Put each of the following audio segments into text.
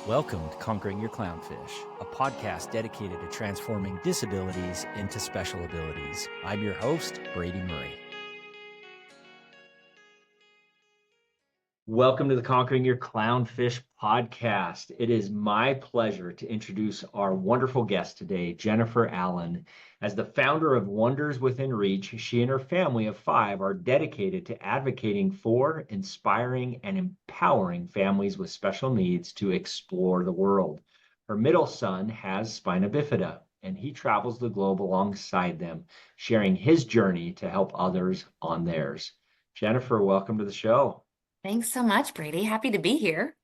Welcome to Conquering Your Clownfish, a podcast dedicated to transforming disabilities into special abilities. I'm your host, Brady Murray. Welcome to the Conquering Your Clownfish podcast. It is my pleasure to introduce our wonderful guest today, Jennifer Allen. As the founder of Wonders Within Reach, she and her family of 5 are dedicated to advocating for, inspiring, and empowering families with special needs to explore the world. Her middle son has spina bifida, and he travels the globe alongside them, sharing his journey to help others on theirs. Jennifer, welcome to the show. Thanks so much, Brady. Happy to be here.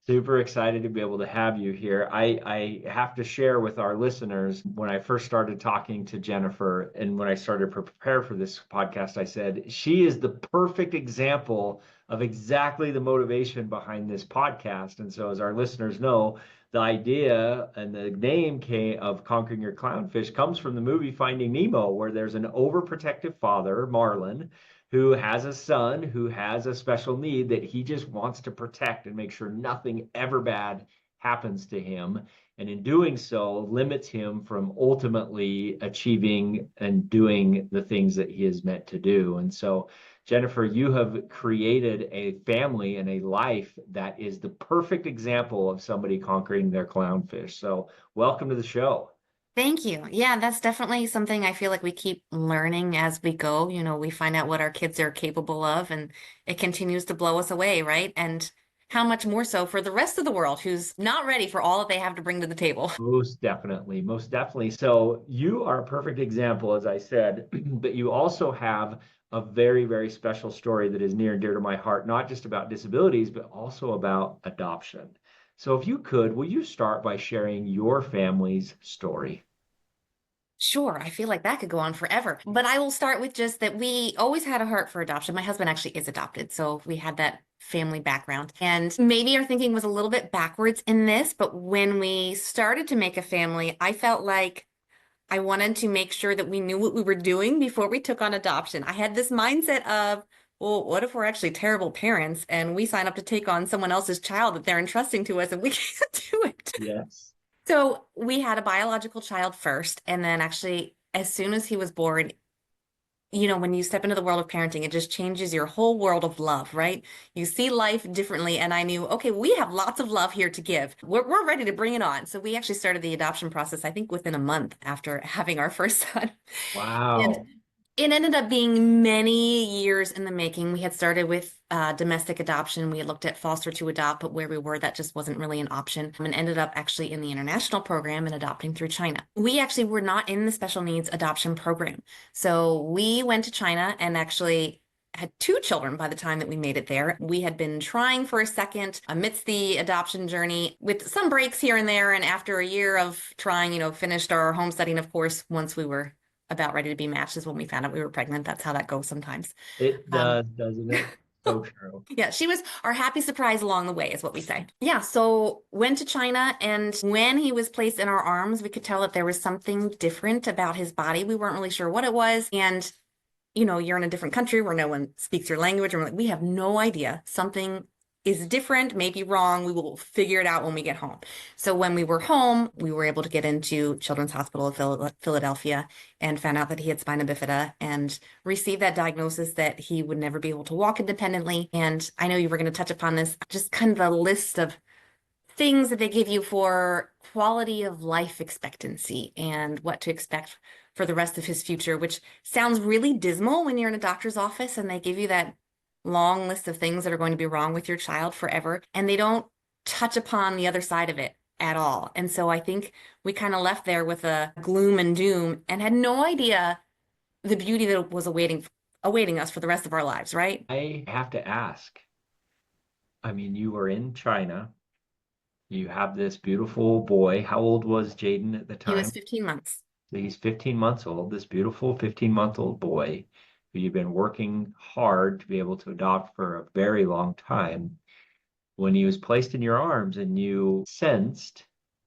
Super excited to be able to have you here. I have to share with our listeners, when I first started talking to Jennifer and when I started to prepare for this podcast, I said, she is the perfect example of exactly the motivation behind this podcast. And so as our listeners know, the idea and the name of Conquering Your Clownfish comes from the movie Finding Nemo, where there's an overprotective father, Marlin, who has a son who has a special need that he just wants to protect and make sure nothing ever bad happens to him. And in doing so, limits him from ultimately achieving and doing the things that he is meant to do. And so, Jennifer, you have created a family and a life that is the perfect example of somebody conquering their clownfish. So welcome to the show. Thank you. Yeah, that's definitely something I feel like we keep learning as we go. We find out what our kids are capable of, and it continues to blow us away, right? And how much more so for the rest of the world who's not ready for all that they have to bring to the table. Most definitely, most definitely. So you are a perfect example, as I said, but you also have a very, very special story that is near and dear to my heart, not just about disabilities, but also about adoption. So if you could, will you start by sharing your family's story? Sure, I feel like that could go on forever. But I will start with just that we always had a heart for adoption. My husband actually is adopted, so we had that family background. And maybe our thinking was a little bit backwards in this, but when we started to make a family, I felt like I wanted to make sure that we knew what we were doing before we took on adoption. I had this mindset of, well, what if we're actually terrible parents and we sign up to take on someone else's child that they're entrusting to us and we can't do it? Yes. So we had a biological child first, and then actually, as soon as he was born, when you step into the world of parenting, it just changes your whole world of love, right? You see life differently. And I knew, okay, we have lots of love here to give. We're ready to bring it on. So we actually started the adoption process, I think, within a month after having our first son. And Wow. it ended up being many years in the making. We had started with domestic adoption. We had looked at foster to adopt, but where we were, that just wasn't really an option, and ended up actually in the international program and adopting through China. We actually were not in the special needs adoption program. So we went to China and actually had 2 children by the time that we made it there. We had been trying for a second amidst the adoption journey with some breaks here and there. And after a year of trying, finished our homesteading, of course, once we were about ready to be matched is when we found out we were pregnant. That's how that goes sometimes. It does, doesn't it? So true. Yeah, she was our happy surprise along the way, is what we say. Yeah, so went to China, and when he was placed in our arms, we could tell that there was something different about his body. We weren't really sure what it was. And, you're in a different country where no one speaks your language, and we're like, we have no idea. Something is different, maybe wrong. We will figure it out when we get home. So when we were home, we were able to get into Children's Hospital of Philadelphia and found out that he had spina bifida and received that diagnosis that he would never be able to walk independently. And I know you were going to touch upon this, just kind of the list of things that they give you for quality of life expectancy and what to expect for the rest of his future, which sounds really dismal when you're in a doctor's office and they give you that long list of things that are going to be wrong with your child forever, and they don't touch upon the other side of it at all. And so I think we kind of left there with a gloom and doom and had no idea the beauty that was awaiting us for the rest of our lives, right? I have to ask. I mean, you were in China. You have this beautiful boy. How old was Jaden at the He was time? 15 months. So he's 15 months old, this beautiful 15-month-old boy who you've been working hard to be able to adopt for a very long time. When he was placed in your arms and you sensed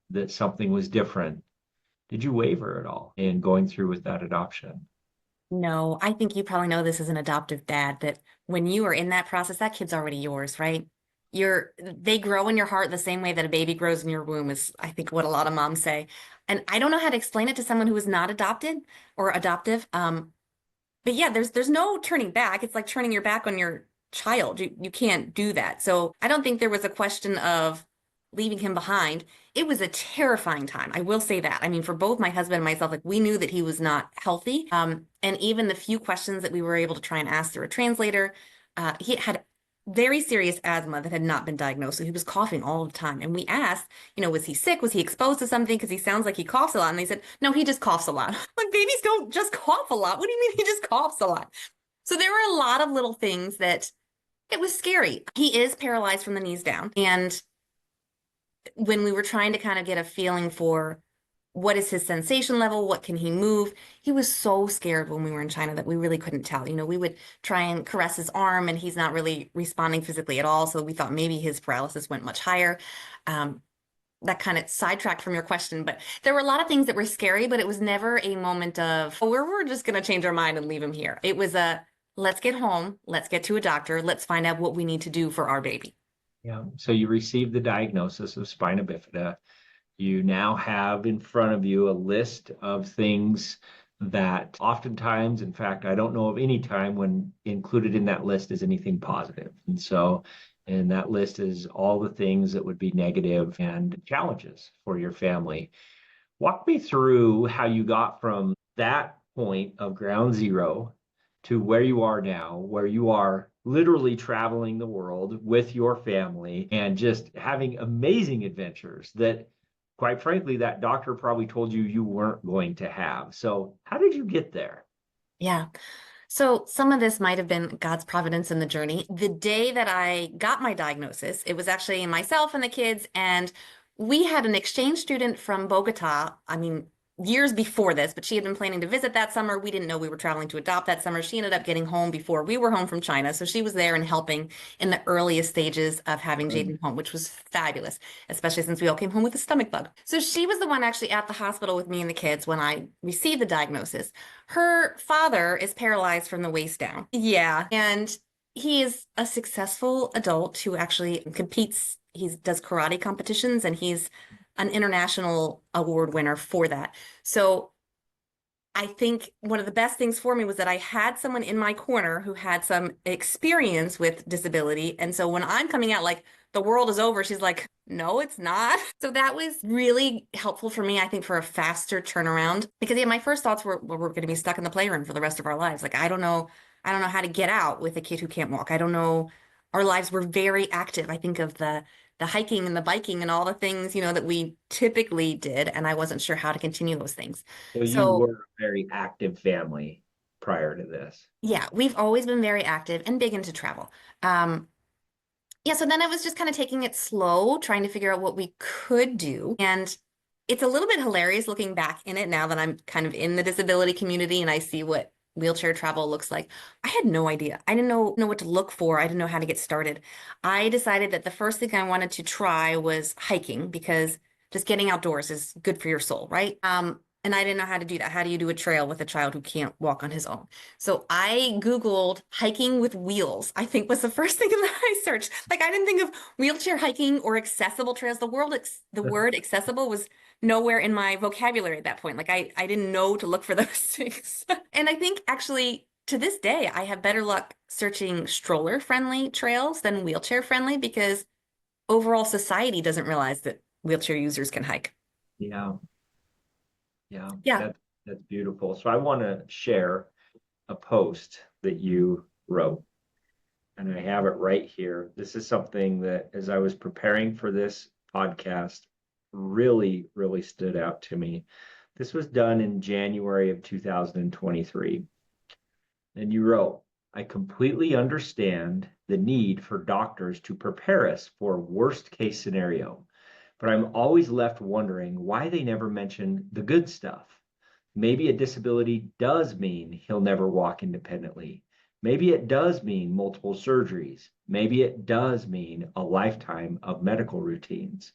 that something was different, did you waver at all in going through with that adoption? No, I think you probably know this as an adoptive dad, that when you are in that process, that kid's already yours, right? they grow in your heart the same way that a baby grows in your womb is, I think, what a lot of moms say. And I don't know how to explain it to someone who is not adopted or adoptive. But yeah, there's no turning back. It's like turning your back on your child. You can't do that. So I don't think there was a question of leaving him behind. It was a terrifying time. I will say that. I mean, for both my husband and myself, like we knew that he was not healthy. And even the few questions that we were able to try and ask through a translator, he had very serious asthma that had not been diagnosed. So he was coughing all the time. And we asked, was he sick? Was he exposed to something? Because he sounds like he coughs a lot. And they said, no, he just coughs a lot. Like babies don't just cough a lot. What do you mean he just coughs a lot? So there were a lot of little things that it was scary. He is paralyzed from the knees down. And when we were trying to kind of get a feeling for what is his sensation level, what can he move, he was so scared when we were in China that we really couldn't tell. We would try and caress his arm and he's not really responding physically at all. So we thought maybe his paralysis went much higher. That kind of sidetracked from your question, but there were a lot of things that were scary, but it was never a moment of, oh, we're just going to change our mind and leave him here. It was let's get home, let's get to a doctor, let's find out what we need to do for our baby. Yeah. So you received the diagnosis of spina bifida. You now have in front of you a list of things that oftentimes, in fact, I don't know of any time when included in that list is anything positive. And that list is all the things that would be negative and challenges for your family. Walk me through how you got from that point of ground zero to where you are now, where you are literally traveling the world with your family and just having amazing adventures that, quite frankly, that doctor probably told you you weren't going to have. So, how did you get there? Yeah. So some of this might have been God's providence in the journey. The day that I got my diagnosis, it was actually myself and the kids, and we had an exchange student from Bogota. I mean, years before this, but she had been planning to visit that summer. We didn't know we were traveling to adopt that summer. She ended up getting home before we were home from China. So she was there and helping in the earliest stages of having Jaden home, which was fabulous, especially since we all came home with a stomach bug. So she was the one actually at the hospital with me and the kids when I received the diagnosis. Her father is paralyzed from the waist down. Yeah. And he is a successful adult who actually competes. He does karate competitions and he's an international award winner for that. So I think one of the best things for me was that I had someone in my corner who had some experience with disability. And so when I'm coming out like the world is over, she's like, no, it's not. So that was really helpful for me, I think, for a faster turnaround. Because yeah, my first thoughts were, well, we're going to be stuck in the playroom for the rest of our lives. Like, I don't know how to get out with a kid who can't walk. I don't know. Our lives were very active. I think of the hiking and the biking and all the things, that we typically did. And I wasn't sure how to continue those things. So, you So were a very active family prior to this. yeah, we've always been very active and big into travel. Um, yeah, so then I was just kind of taking it slow, trying to figure out what we could do. And it's a little bit hilarious looking back in it now that I'm kind of in the disability community and I see what wheelchair travel looks like. I had no idea. I didn't know what to look for. I didn't know how to get started. I decided that the first thing I wanted to try was hiking because just getting outdoors is good for your soul, right? And I didn't know how to do that. How do you do a trail with a child who can't walk on his own? So I Googled hiking with wheels, I think was the first thing that I searched. Like I didn't think of wheelchair hiking or accessible trails. The word accessible was nowhere in my vocabulary at that point. Like I didn't know to look for those things. And I think actually to this day, I have better luck searching stroller friendly trails than wheelchair friendly because overall society doesn't realize that wheelchair users can hike. Yeah, yeah, Yeah. that's beautiful. So I want to share a post that you wrote, and I have it right here. This is something that, as I was preparing for this podcast, really, really stood out to me. This was done in January of 2023. And you wrote, I completely understand the need for doctors to prepare us for worst case scenario, but I'm always left wondering why they never mention the good stuff. Maybe a disability does mean he'll never walk independently. Maybe it does mean multiple surgeries. Maybe it does mean a lifetime of medical routines.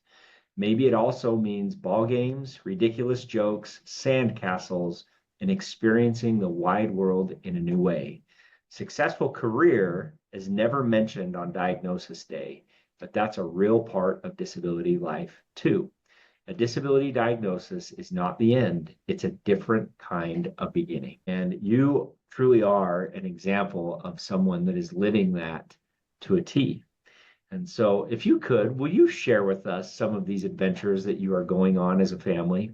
Maybe it also means ball games, ridiculous jokes, sandcastles, and experiencing the wide world in a new way. Successful career is never mentioned on diagnosis day. but that's a real part of disability life too. A disability diagnosis is not the end, it's a different kind of beginning. And you truly are an example of someone that is living that to a T. And so, if you could, will you share with us some of these adventures that you are going on as a family?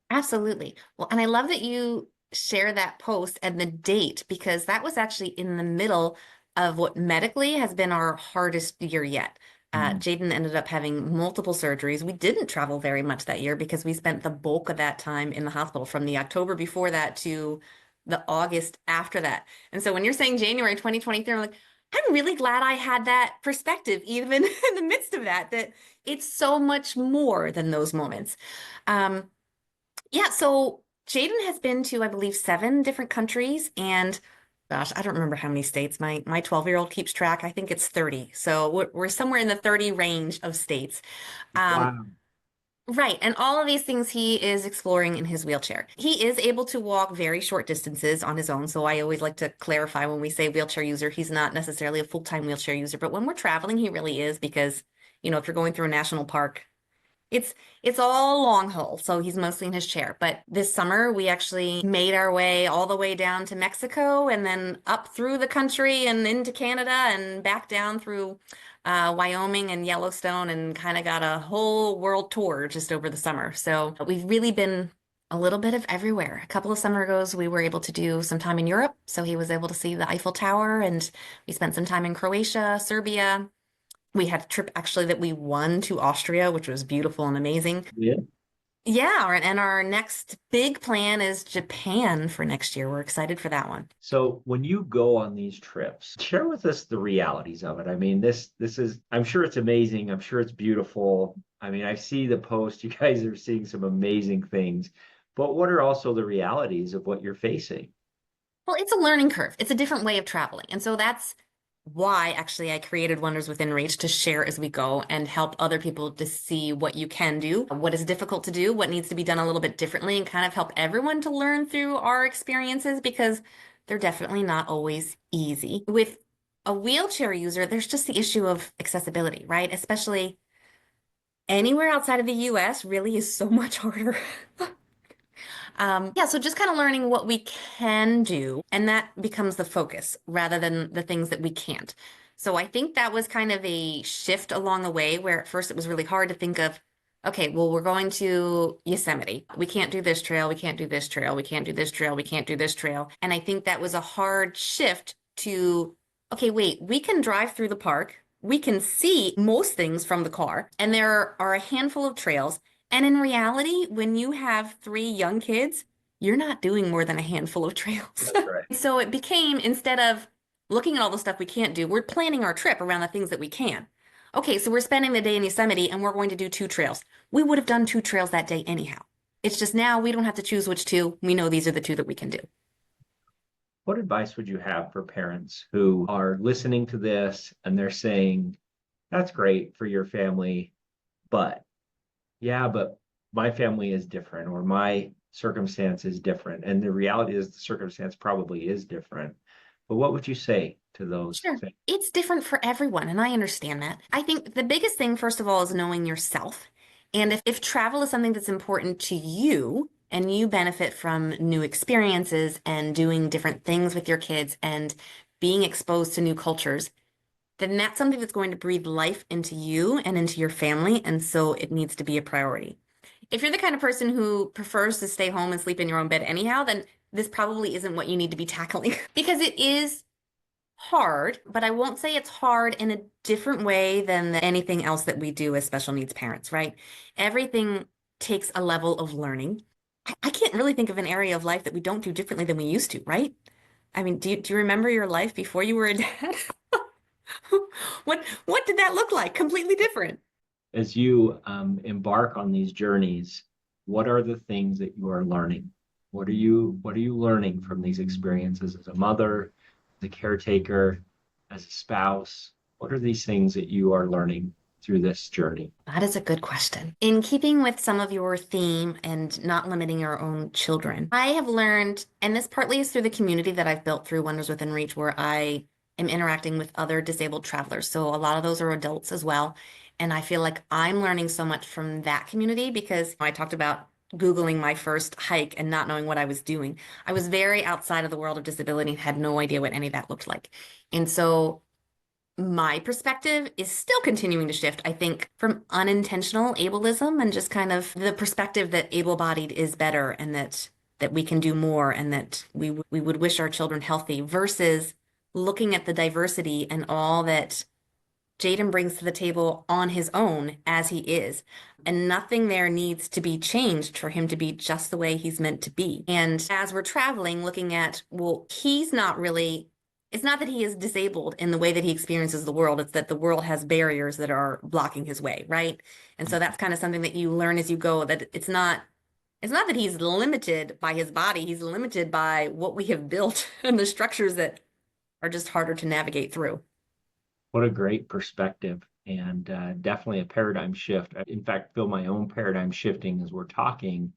Absolutely. Well, and I love that you share that post and the date because that was actually in the middle of what medically has been our hardest year yet. Mm. Jaden ended up having multiple surgeries. We didn't travel very much that year because we spent the bulk of that time in the hospital from the October before that to the August after that. And so when you're saying January 2023, I'm like, I'm really glad I had that perspective, even in the midst of that, that it's so much more than those moments. Um, yeah, so Jaden has been to, I believe, 7 different countries, and gosh, I don't remember how many states. My 12-year-old keeps track. I think it's 30. So we're somewhere in the 30 range of states. Um, Wow. right, and all of these things he is exploring in his wheelchair. He is able to walk very short distances on his own, so I always like to clarify when we say wheelchair user, he's not necessarily a full-time wheelchair user, but when we're traveling, he really is because, if you're going through a national park, it's it's all long haul, so he's mostly in his chair. But this summer we actually made our way all the way down to Mexico and then up through the country and into Canada and back down through Wyoming and Yellowstone and kind of got a whole world tour just over the summer. So we've really been a little bit of everywhere. A couple of summer goes, we were able to do some time in Europe, so he was able to see the Eiffel Tower, and we spent some time in Croatia, Serbia. We had a trip actually that we won to Austria, which was beautiful and amazing. Yeah. Yeah, and our next big plan is Japan for next year. We're excited for that one. So when you go on these trips, share with us the realities of it. I mean, this is, I'm sure it's amazing. I'm sure it's beautiful. I mean, I see the post. You guys are seeing some amazing things, but what are also the realities of what you're facing? Well, it's a learning curve. It's a different way of traveling. And so that's why actually I created Wonders Within Reach to share as we go and help other people to see what you can do, what is difficult to do, what needs to be done a little bit differently, and kind of help everyone to learn through our experiences because they're definitely not always easy. With a wheelchair user, there's just the issue of accessibility, right? Especially anywhere outside of the US really is so much harder. Yeah, so just kind of learning what we can do, and that becomes the focus rather than the things that we can't. So I think that was kind of a shift along the way where at first it was really hard to think of, okay, well, we're going to Yosemite. We can't do this trail, we can't do this trail, we can't do this trail, we can't do this trail. And I think that was a hard shift to, okay, wait, we can drive through the park. We can see most things from the car, and there are a handful of trails. And in reality, when you have 3 young kids, you're not doing more than a handful of trails. That's right. So it became, instead of looking at all the stuff we can't do, we're planning our trip around the things that we can. Okay, so we're spending the day in Yosemite and we're going to do 2 trails. We would have done 2 trails that day anyhow. It's just now we don't have to choose which two. We know these are the two that we can do. What advice would you have for parents who are listening to this and they're saying, that's great for your family, but yeah, but my family is different or my circumstance is different. And the reality is the circumstance probably is different. But what would you say to those Sure. things? It's different for everyone, and I understand that. I think the biggest thing, first of all, is knowing yourself. And if travel is something that's important to you and you benefit from new experiences and doing different things with your kids and being exposed to new cultures, then that's something that's going to breathe life into you and into your family. And so it needs to be a priority. If you're the kind of person who prefers to stay home and sleep in your own bed anyhow, then this probably isn't what you need to be tackling because it is hard, but I won't say it's hard in a different way than anything else that we do as special needs parents, right? Everything takes a level of learning. I can't really think of an area of life that we don't do differently than we used to, right? I mean, do you remember your life before you were a dad? What did that look like? Completely different. As you embark on these journeys, what are the things that you are learning? What are you learning from these experiences as a mother, as a caretaker, as a spouse? What are these things that you are learning through this journey? That is a good question. In keeping with some of your theme and not limiting your own children, I have learned, and this partly is through the community that I've built through Wonders Within Reach, where I am interacting with other disabled travelers. So a lot of those are adults as well. And I feel like I'm learning so much from that community because I talked about Googling my first hike and not knowing what I was doing. I was very outside of the world of disability and had no idea what any of that looked like. And so my perspective is still continuing to shift, I think, from unintentional ableism and just kind of the perspective that able-bodied is better and that we can do more and that we would wish our children healthy versus looking at the diversity and all that Jaden brings to the table on his own as he is. And nothing there needs to be changed for him to be just the way he's meant to be. And as we're traveling, looking at, well, he's not really, it's not that he is disabled in the way that he experiences the world, it's that the world has barriers that are blocking his way, right? And so that's kind of something that you learn as you go, that it's not that he's limited by his body, he's limited by what we have built and the structures that are just harder to navigate through. What a great perspective, and definitely a paradigm shift. I, in fact, feel my own paradigm shifting as we're talking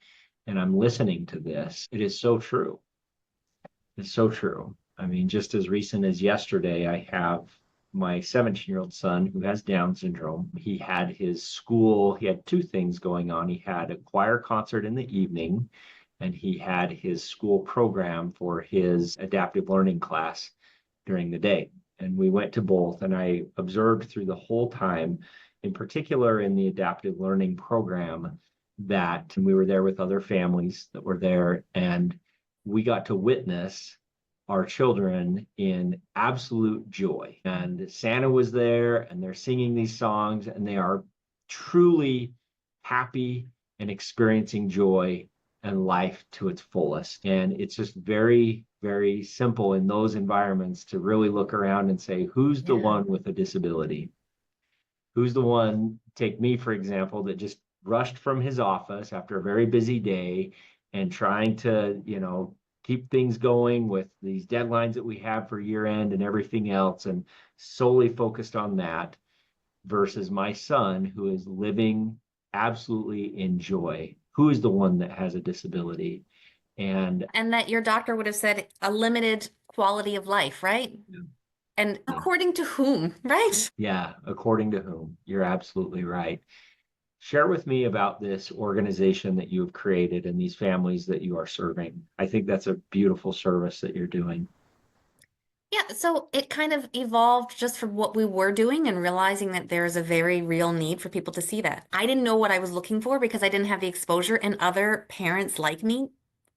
and I'm listening to this. It is so true. It's so true. I mean, just as recent as yesterday, I have my 17-year-old son who has Down syndrome. He had his school, he had two things going on. He had a choir concert in the evening, and he had his school program for his adaptive learning class during the day. And we went to both, and I observed through the whole time, in particular in the adaptive learning program, that we were there with other families that were there, and we got to witness our children in absolute joy. And Santa was there, and they're singing these songs, and they are truly happy and experiencing joy and life to its fullest. And it's just very, very simple in those environments to really look around and say, who's the Yeah. one with a disability? Who's the one, take me for example, that just rushed from his office after a very busy day and trying to, keep things going with these deadlines that we have for year end and everything else, and solely focused on that, versus my son who is living absolutely in joy. Who is the one that has a disability? And And that your doctor would have said a limited quality of life, right? And according to whom, right? yeah, according to whom? You're absolutely right. Share with me about this organization that you have created and these families that you are serving. I think that's a beautiful service that you're doing. Yeah, so it kind of evolved just from what we were doing and realizing that there's a very real need for people to see that. I didn't know what I was looking for because I didn't have the exposure, and other parents like me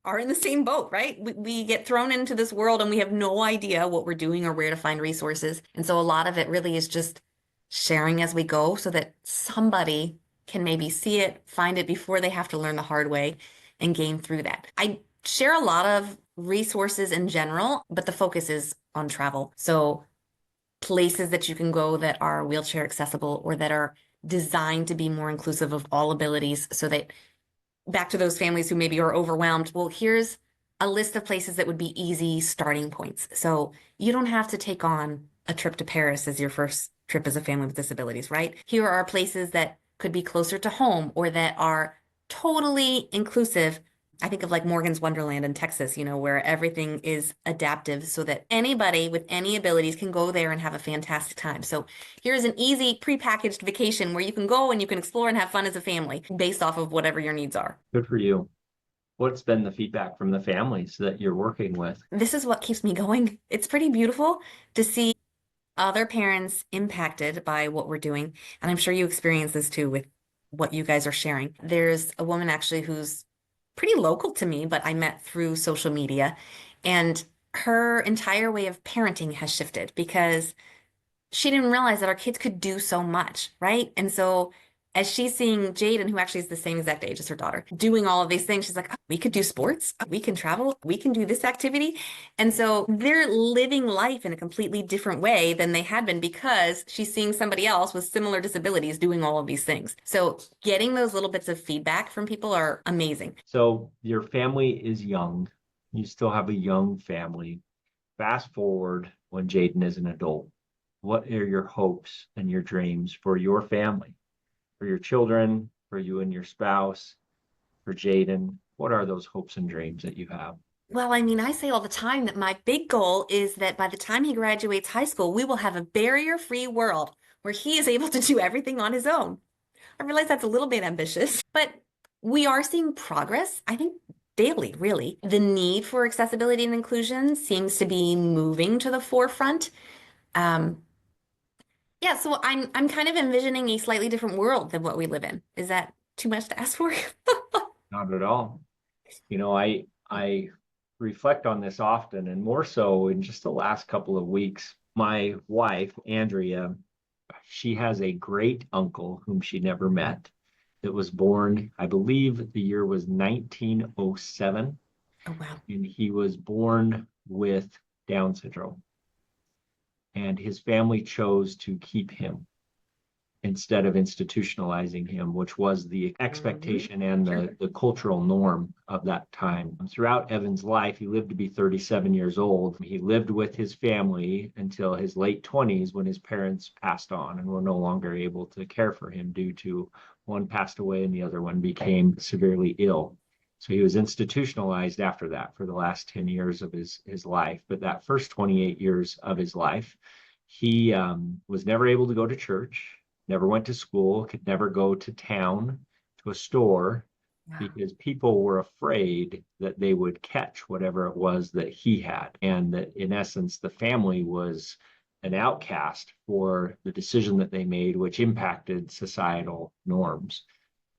are in the same boat, right? We get thrown into this world and we have no idea what we're doing or where to find resources. And so a lot of it really is just sharing as we go so that somebody can maybe see it, find it before they have to learn the hard way and gain through that. I share a lot of resources in general, but the focus is on travel. So places that you can go that are wheelchair accessible or that are designed to be more inclusive of all abilities so that back to those families who maybe are overwhelmed, well, here's a list of places that would be easy starting points. So you don't have to take on a trip to Paris as your first trip as a family with disabilities, right? Here are places that could be closer to home or that are totally inclusive. I think of like Morgan's Wonderland in Texas, where everything is adaptive so that anybody with any abilities can go there and have a fantastic time. So here's an easy prepackaged vacation where you can go and you can explore and have fun as a family based off of whatever your needs are. Good for you. What's been the feedback from the families that you're working with? This is what keeps me going. It's pretty beautiful to see other parents impacted by what we're doing. And I'm sure you experience this too with what you guys are sharing. There's a woman actually who's pretty local to me, but I met through social media. And her entire way of parenting has shifted because she didn't realize that our kids could do so much, right? And so as she's seeing Jaden, who actually is the same exact age as her daughter, doing all of these things, she's like, oh, we could do sports, we can travel, we can do this activity. And so they're living life in a completely different way than they had been because she's seeing somebody else with similar disabilities doing all of these things. So getting those little bits of feedback from people are amazing. So your family is young. You still have a young family. Fast forward when Jaden is an adult. What are your hopes and your dreams for your family, for your children, for you and your spouse, for Jaden? What are those hopes and dreams that you have? Well, I mean, I say all the time that my big goal is that by the time he graduates high school, we will have a barrier-free world where he is able to do everything on his own. I realize that's a little bit ambitious, but we are seeing progress, I think daily, really. The need for accessibility and inclusion seems to be moving to the forefront. Um, yeah, so I'm kind of envisioning a slightly different world than what we live in. Is that too much to ask for? Not at all. I reflect on this often, and more so in just the last couple of weeks. My wife, Andrea, she has a great uncle whom she never met that was born, I believe the year was 1907, Oh, wow. and he was born with Down syndrome. And his family chose to keep him instead of institutionalizing him, which was the expectation and Sure. the cultural norm of that time. Throughout Evan's life, he lived to be 37 years old. He lived with his family until his late 20s when his parents passed on and were no longer able to care for him due to one passed away and the other one became severely ill. So he was institutionalized after that for the last 10 years of his life. But that first 28 years of his life, he was never able to go to church, never went to school, could never go to town, to a store, Wow. because people were afraid that they would catch whatever it was that he had. And that in essence, the family was an outcast for the decision that they made, which impacted societal norms.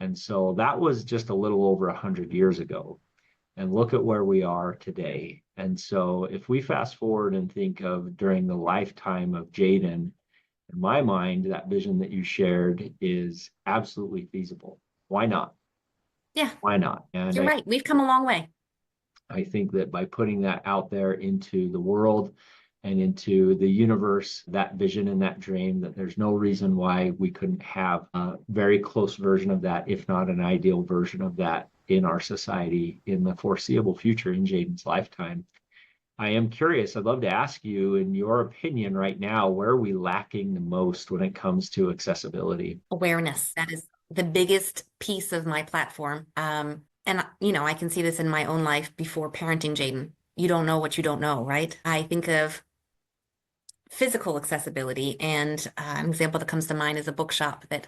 And so that was just a little over 100 years ago. And look at where we are today. And so if we fast forward and think of during the lifetime of Jaden, in my mind, that vision that you shared is absolutely feasible. Why not? Yeah, Why not? And you're right. We've come a long way. I think that by putting that out there into the world and into the universe, that vision and that dream, that there's no reason why we couldn't have a very close version of that, if not an ideal version of that in our society in the foreseeable future in Jaden's lifetime. I am curious. I'd love to ask you, in your opinion right now, where are we lacking the most when it comes to accessibility? Awareness. That is the biggest piece of my platform. And I can see this in my own life before parenting Jaden. You don't know what you don't know, right? I think of physical accessibility, and an example that comes to mind is a bookshop that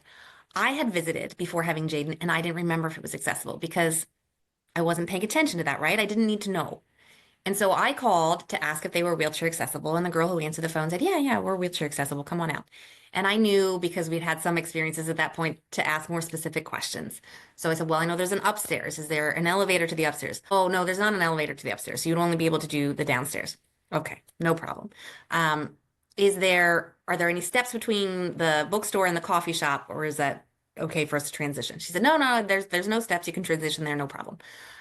I had visited before having Jaden, and I didn't remember if it was accessible because I wasn't paying attention to that, right? I didn't need to know. And so I called to ask if they were wheelchair accessible, and the girl who answered the phone said, "Yeah, yeah, we're wheelchair accessible. Come on out." And I knew because we'd had some experiences at that point to ask more specific questions. So I said, "Well, I know there's an upstairs. Is there an elevator to the upstairs?" "Oh, no, there's not an elevator to the upstairs. So you'd only be able to do the downstairs." "Okay, no problem. Um, are there any steps between the bookstore and the coffee shop, or is that okay for us to transition?" She said, "No, no, there's no steps. You can transition there, no problem."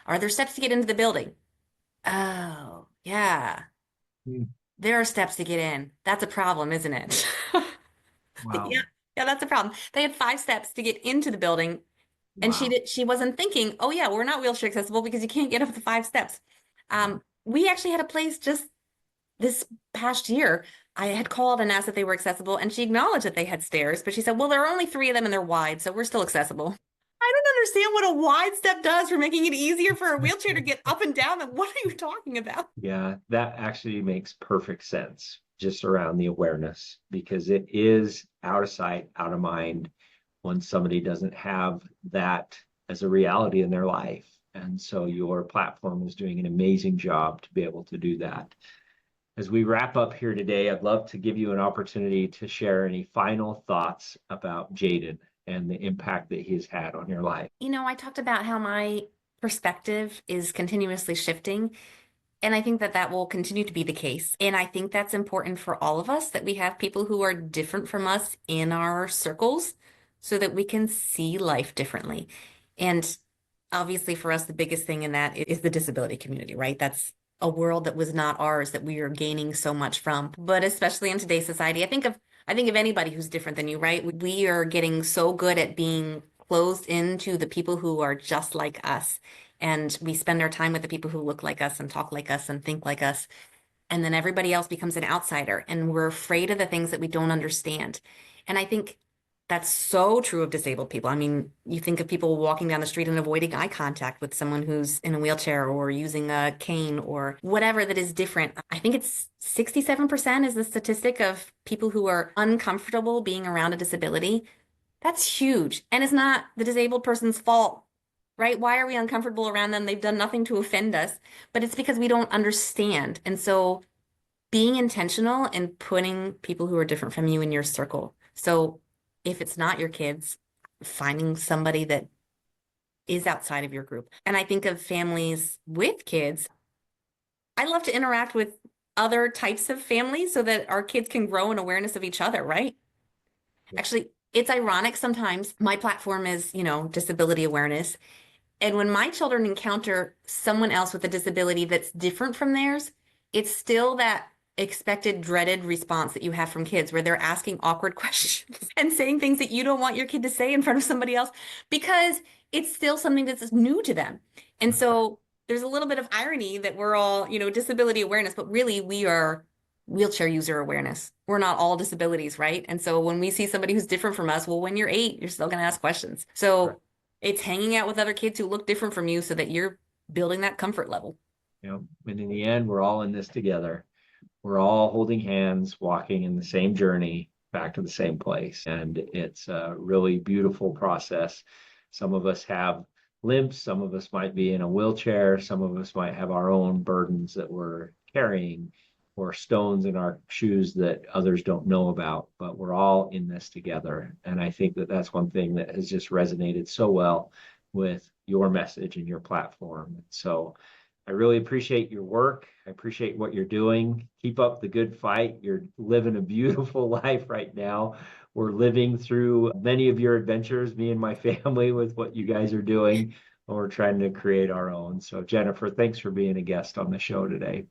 "Are there steps to get into the building?" "Oh, yeah, Hmm. there are steps to get in. That's a problem, isn't it?" Wow. Yeah, yeah, that's a problem. They had 5 steps to get into the building, and Wow. she wasn't thinking, "Oh yeah, we're not wheelchair accessible because you can't get up the 5 steps." We actually had a place just this past year. I had called and asked if they were accessible, and she acknowledged that they had stairs, but she said, "Well, there are only 3 of them and they're wide, so we're still accessible." I don't understand what a wide step does for making it easier for a wheelchair to get up and down. What are you talking about? Yeah, that actually makes perfect sense just around the awareness because it is out of sight, out of mind when somebody doesn't have that as a reality in their life. And so your platform is doing an amazing job to be able to do that. As we wrap up here today, I'd love to give you an opportunity to share any final thoughts about Jaden and the impact that he's had on your life. I talked about how my perspective is continuously shifting. And I think that that will continue to be the case. And I think that's important for all of us that we have people who are different from us in our circles so that we can see life differently. And obviously, for us, the biggest thing in that is the disability community, right? That's a world that was not ours that we are gaining so much from. But especially in today's society, I think of anybody who's different than you, right? We are getting so good at being closed into the people who are just like us. And we spend our time with the people who look like us and talk like us and think like us. And then everybody else becomes an outsider. And we're afraid of the things that we don't understand. And I think That's so true of disabled people. I mean, you think of people walking down the street and avoiding eye contact with someone who's in a wheelchair or using a cane or whatever that is different. I think it's 67% is the statistic of people who are uncomfortable being around a disability. That's huge. And it's not the disabled person's fault, right? Why are we uncomfortable around them? They've done nothing to offend us, but it's because we don't understand. And so being intentional and putting people who are different from you in your circle. So if it's not your kids, finding somebody that is outside of your group. And I think of families with kids. I love to interact with other types of families so that our kids can grow in awareness of each other, right? Yeah. Actually, it's ironic sometimes. My platform is, disability awareness. And when my children encounter someone else with a disability that's different from theirs, it's still that expected, dreaded response that you have from kids where they're asking awkward questions and saying things that you don't want your kid to say in front of somebody else because it's still something that's new to them. And so there's a little bit of irony that we're all, disability awareness, but really we are wheelchair user awareness. We're not all disabilities, right? And so when we see somebody who's different from us, well, when you're 8, you're still going to ask questions. So it's hanging out with other kids who look different from you so that you're building that comfort level. And in the end, we're all in this together. We're all holding hands, walking in the same journey back to the same place. And it's a really beautiful process. Some of us have limps, some of us might be in a wheelchair, some of us might have our own burdens that we're carrying or stones in our shoes that others don't know about, but we're all in this together. And I think that that's one thing that has just resonated so well with your message and your platform. So I really appreciate your work. I appreciate what you're doing. Keep up the good fight. You're living a beautiful life right now. We're living through many of your adventures, me and my family, with what you guys are doing. And we're trying to create our own. So, Jennifer, thanks for being a guest on the show today.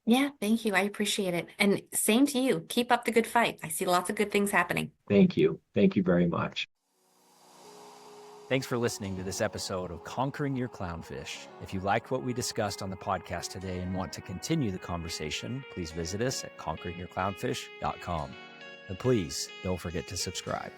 Yeah, thank you. I appreciate it. And same to you. Keep up the good fight. I see lots of good things happening. Thank you. Thank you very much. Thanks for listening to this episode of Conquering Your Clownfish. If you liked what we discussed on the podcast today and want to continue the conversation, please visit us at conqueringyourclownfish.com. And please don't forget to subscribe.